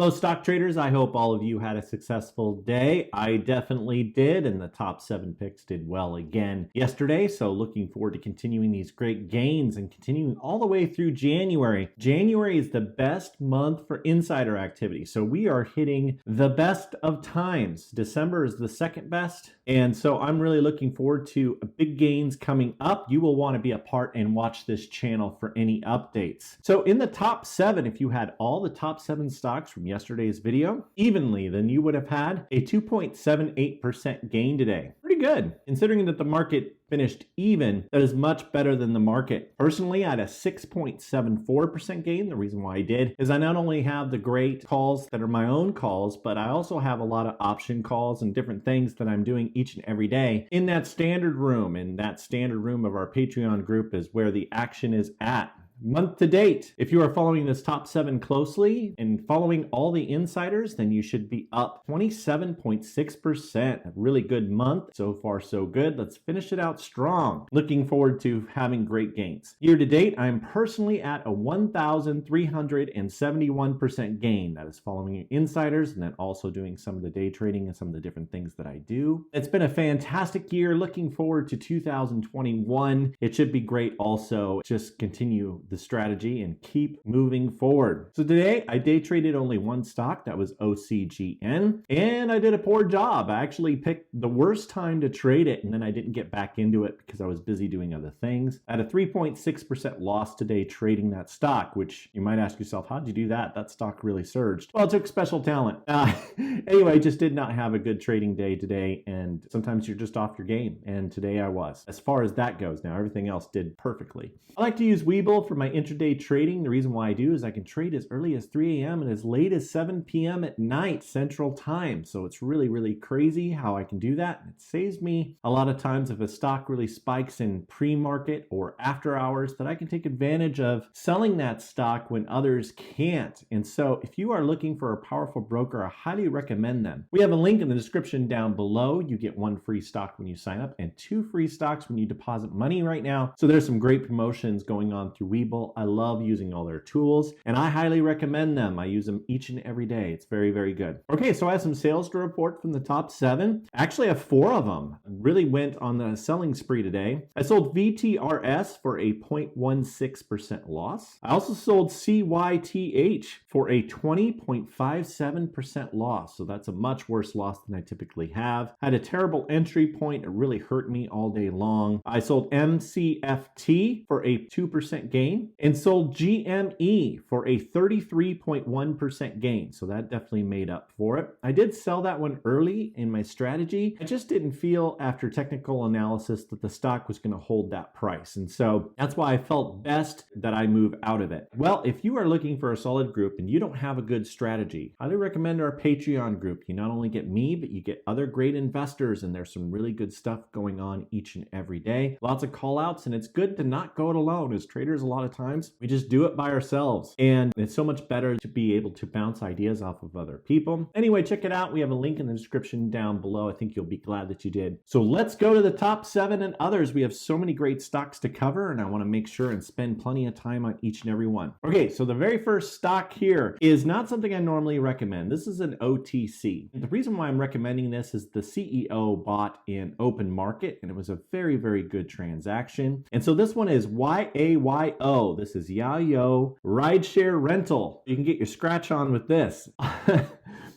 Hello, stock traders. I hope all of you had a successful day. I definitely did, and the top 7 picks did well again yesterday. So looking forward to continuing these great gains and continuing all the way through January. January is the best month for insider activity. So we are hitting the best of times. December is the second best. And so I'm really looking forward to big gains coming up. You will want to be a part and watch this channel for any updates. So in the top 7, if you had all the top 7 stocks from yesterday's video evenly, then you would have had a 2.78% gain today. Pretty good, considering that the market finished even. That is much better than the market. Personally, I had a 6.74% gain. The reason why I did is I not only have the great calls that are my own calls, but I also have a lot of option calls and different things that I'm doing each and every day in that standard room. And that standard room of our Patreon group is where the action is at. Month to date, if you are following this top 7 closely and following all the insiders, then you should be up 27.6%. A really good month. So far, so good. Let's finish it out strong. Looking forward to having great gains. Year to date, I'm personally at a 1,371% gain. That is following your insiders and then also doing some of the day trading and some of the different things that I do. It's been a fantastic year. Looking forward to 2021. It should be great also. Just continue the strategy and keep moving forward. So today I day traded only one stock, that was OCGN, and I did a poor job. I actually picked the worst time to trade it, and then I didn't get back into it because I was busy doing other things. I had a 3.6% loss today trading that stock, which you might ask yourself, how'd you do that? That stock really surged. Well, it took special talent. Anyway, just did not have a good trading day today, and sometimes you're just off your game, and today I was. As far as that goes now, everything else did perfectly. I like to use Webull for my intraday trading. The reason why I do is I can trade as early as 3 a.m. and as late as 7 p.m. at night Central Time. So it's really, really crazy how I can do that. It saves me a lot of times if a stock really spikes in pre-market or after hours, that I can take advantage of selling that stock when others can't. And so if you are looking for a powerful broker, I highly recommend them. We have a link in the description down below. You get 1 free stock when you sign up and 2 free stocks when you deposit money right now. So there's some great promotions going on through Webull. I love using all their tools and I highly recommend them. I use them each and every day. It's very, very good. Okay, so I have some sales to report from the top 7. Actually, I have 4 of them. Really went on the selling spree today. I sold VTRS for a 0.16% loss. I also sold CYTH for a 20.57% loss. So that's a much worse loss than I typically have. I had a terrible entry point. It really hurt me all day long. I sold MCFT for a 2% gain and sold GME for a 33.1% gain. So that definitely made up for it. I did sell that one early in my strategy. I just didn't feel after technical analysis that the stock was going to hold that price. And so that's why I felt best that I move out of it. Well, if you are looking for a solid group and you don't have a good strategy, I highly recommend our Patreon group. You not only get me, but you get other great investors, and there's some really good stuff going on each and every day. Lots of call outs, and it's good to not go it alone. As traders, a lot of times we just do it by ourselves, and it's so much better to be able to bounce ideas off of other people. Anyway, check it out. We have a link in the description down below. I think you'll be glad that you did. So let's go to the top 7 and others. We have so many great stocks to cover, and I want to make sure and spend plenty of time on each and every one. Okay, so the very first stock here is not something I normally recommend. This is an OTC. The reason why I'm recommending this is the CEO bought in open market, and it was a very, very good transaction. And so this one is YAYO. This is YAYO Rideshare Rental. You can get your scratch on with this.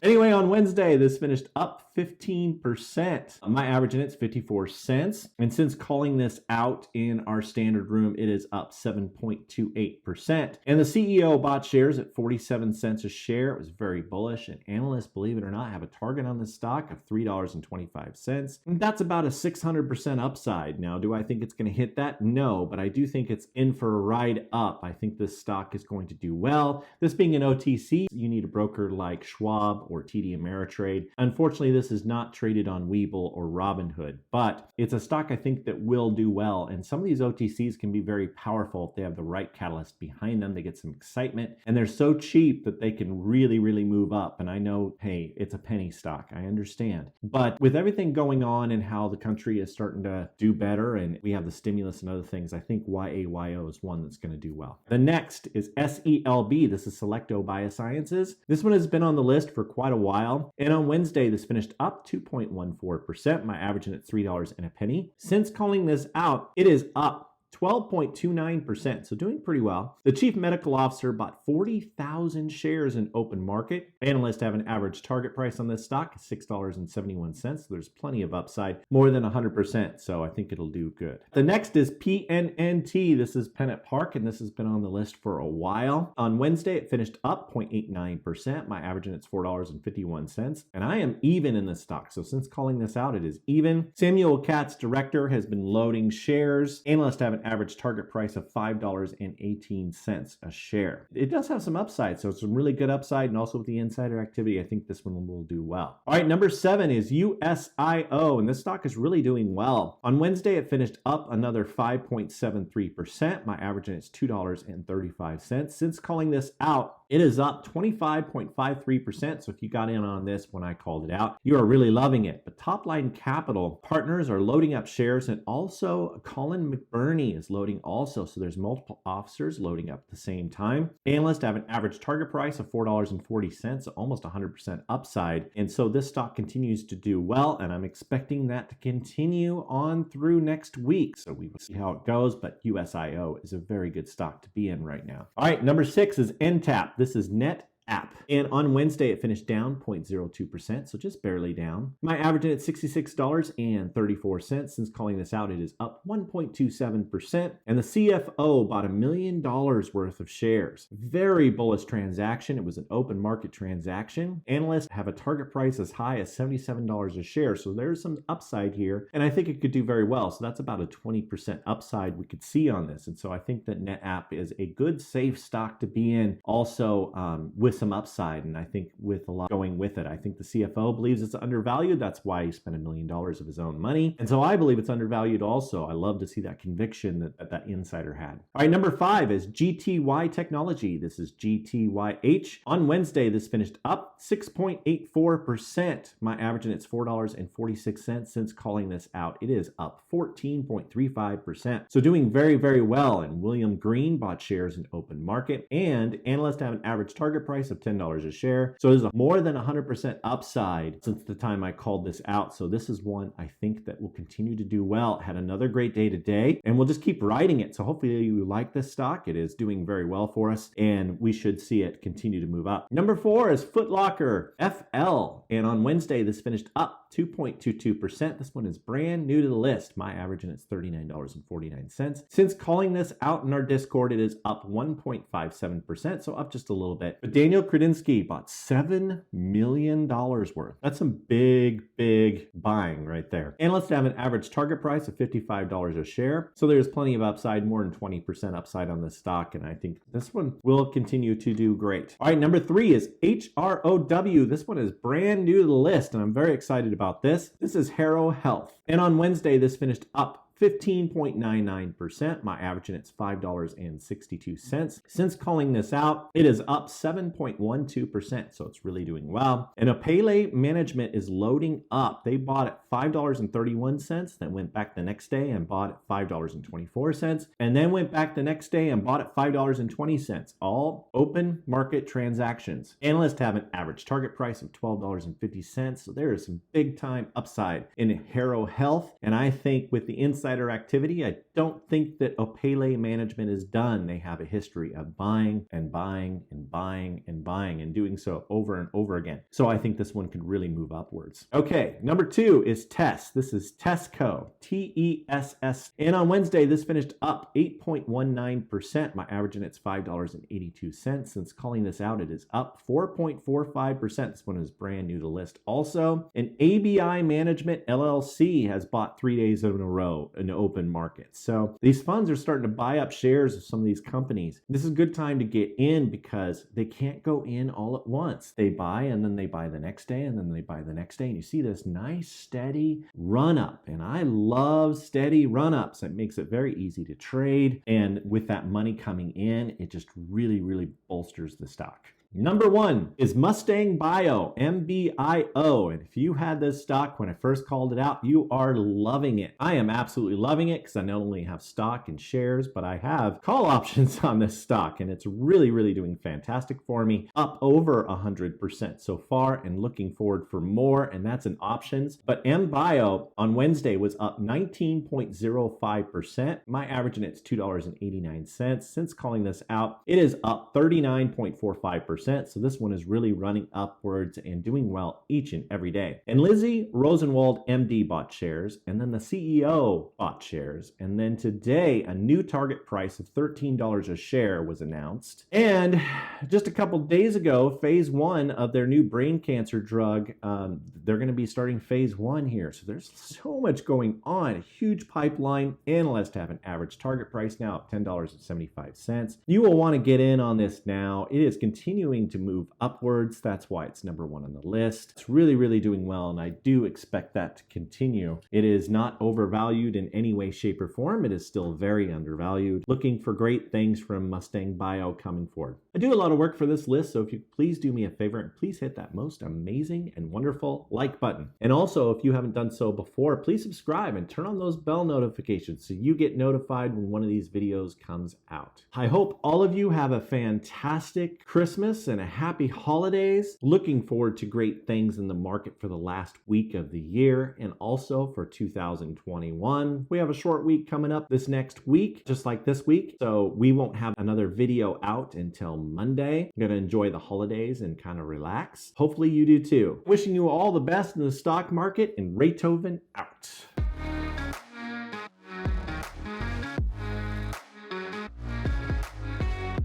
Anyway, on Wednesday, this finished up 15%. My average in it's 54 cents. And since calling this out in our standard room, it is up 7.28%. And the CEO bought shares at 47 cents a share. It was very bullish. And analysts, believe it or not, have a target on this stock of $3.25. And that's about a 600% upside. Now, do I think it's going to hit that? No, but I do think it's in for a ride up. I think this stock is going to do well. This being an OTC, you need a broker like Schwab or TD Ameritrade. Unfortunately, this this is not traded on Webull or Robinhood, but it's a stock I think that will do well. And some of these OTCs can be very powerful if they have the right catalyst behind them. They get some excitement, and they're so cheap that they can really, really move up. And I know, hey, it's a penny stock. I understand. But with everything going on and how the country is starting to do better, and we have the stimulus and other things, I think YAYO is one that's going to do well. The next is SELB. This is Selecto Biosciences. This one has been on the list for quite a while. And on Wednesday, this finished up 2.14%. My average in at $3 and a penny. Since calling this out, it is up 12.29%, so doing pretty well. The chief medical officer bought 40,000 shares in open market. Analysts have an average target price on this stock, $6.71. So there's plenty of upside, more than 100%, so I think it'll do good. The next is PNNT. This is Pennant Park, and this has been on the list for a while. On Wednesday, it finished up 0.89%. My average in it's $4.51, and I am even in this stock. So since calling this out, it is even. Samuel Katz, director, has been loading shares. Analysts have an average target price of $5.18 a share. It does have some upside, so it's some really good upside, and also with the insider activity, I think this one will do well. All right, number 7 is USIO, and this stock is really doing well. On Wednesday, it finished up another 5.73%. My average in it's $2.35. Since calling this out, it is up 25.53%. So if you got in on this when I called it out, you are really loving it. But Top Line Capital partners are loading up shares, and also Colin McBurney is loading also. So there's multiple officers loading up at the same time. Analysts have an average target price of $4.40, almost 100% upside. And so this stock continues to do well, and I'm expecting that to continue on through next week. So we will see how it goes, but USIO is a very good stock to be in right now. All right, number 6 is NTAP. This is NetApp. And on Wednesday, it finished down 0.02%, so just barely down. My average in at $66.34. Since calling this out, it is up 1.27%. And the CFO bought $1 million worth of shares. Very bullish transaction. It was an open market transaction. Analysts have a target price as high as $77 a share, so there's some upside here. And I think it could do very well. So that's about a 20% upside we could see on this. And so I think that NetApp is a good, safe stock to be in. Also, with some upside, and I think with a lot going with it. I think the CFO believes it's undervalued. That's why he spent $1 million of his own money. And so I believe it's undervalued also. I love to see that conviction that insider had. All right, number 5 is GTY Technology. This is GTYH. On Wednesday, this finished up 6.84%. My average in it's $4.46. Since calling this out, it is up 14.35%. So doing very, very well. And William Green bought shares in open market, and analysts have an average target price of $10 a share. So there's a more than 100% upside since the time I called this out. So this is one I think that will continue to do well. Had another great day today, and we'll just keep riding it. So hopefully you like this stock. It is doing very well for us, and we should see it continue to move up. Number 4 is Foot Locker, FL. And on Wednesday, this finished up 2.22%. This one is brand new to the list. My average in it's $39.49. Since calling this out in our Discord, it is up 1.57%, so up just a little bit. But Daniel Kredinsky bought $7 million worth. That's some big, big buying right there. Analysts have an average target price of $55 a share. So there's plenty of upside, more than 20% upside on this stock. And I think this one will continue to do great. All right, number 3 is HROW. This one is brand new to the list, and I'm very excited about this. This is HROW Health. And on Wednesday, this finished up 15.99%. My average in it's $5.62. Since calling this out, it is up 7.12%. So it's really doing well. And Apele Management is loading up. They bought at $5.31, then went back the next day and bought at $5.24, and then went back the next day and bought at $5.20. All open market transactions. Analysts have an average target price of $12.50. So there is some big time upside in HROW Health. And I think with the insider activity, I don't think that Apele Management is done. They have a history of buying and buying and buying and buying and doing so over and over again. So I think this one could really move upwards. Okay, number 2 is TESS. This is TESSCO, TESS. And on Wednesday, this finished up 8.19%. My average in it's $5.82. Since calling this out, it is up 4.45%. This one is brand new to the list also. And ABI Management LLC has bought 3 days in a row. an open market. So these funds are starting to buy up shares of some of these companies. This is a good time to get in because they can't go in all at once. They buy and then they buy the next day and then they buy the next day. And you see this nice steady run up. And I love steady run ups. It makes it very easy to trade. And with that money coming in, it just really, really bolsters the stock. Number 1 is Mustang Bio, MBIO. And if you had this stock when I first called it out, you are loving it. I am absolutely loving it because I not only have stock and shares, but I have call options on this stock. And it's really, really doing fantastic for me. Up over 100% so far and looking forward for more. And that's in options. But MBIO on Wednesday was up 19.05%. My average in it's $2.89. Since calling this out, it is up 39.45%. So this one is really running upwards and doing well each and every day. And Lizzie Rosenwald, MD, bought shares, and then the CEO bought shares. And then today, a new target price of $13 a share was announced. And just a couple days ago, phase 1 of their new brain cancer drug, they're going to be starting phase 1 here. So there's so much going on, a huge pipeline. Analysts have an average target price now of $10.75. You will want to get in on this now. It is continuing to move upwards. That's why it's number 1 on the list. It's really, really doing well, and I do expect that to continue. It is not overvalued in any way, shape, or form. It is still very undervalued. Looking for great things from Mustang Bio coming forward. I do a lot of work for this list, so if you please do me a favor and please hit that most amazing and wonderful like button. And also, if you haven't done so before, please subscribe and turn on those bell notifications so you get notified when one of these videos comes out. I hope all of you have a fantastic Christmas and a happy holidays. Looking forward to great things in the market for the last week of the year and also for 2021. We have a short week coming up this next week, just like this week. So we won't have another video out until Monday. I'm going to enjoy the holidays and kind of relax. Hopefully you do too. Wishing you all the best in the stock market, and Raythoven out.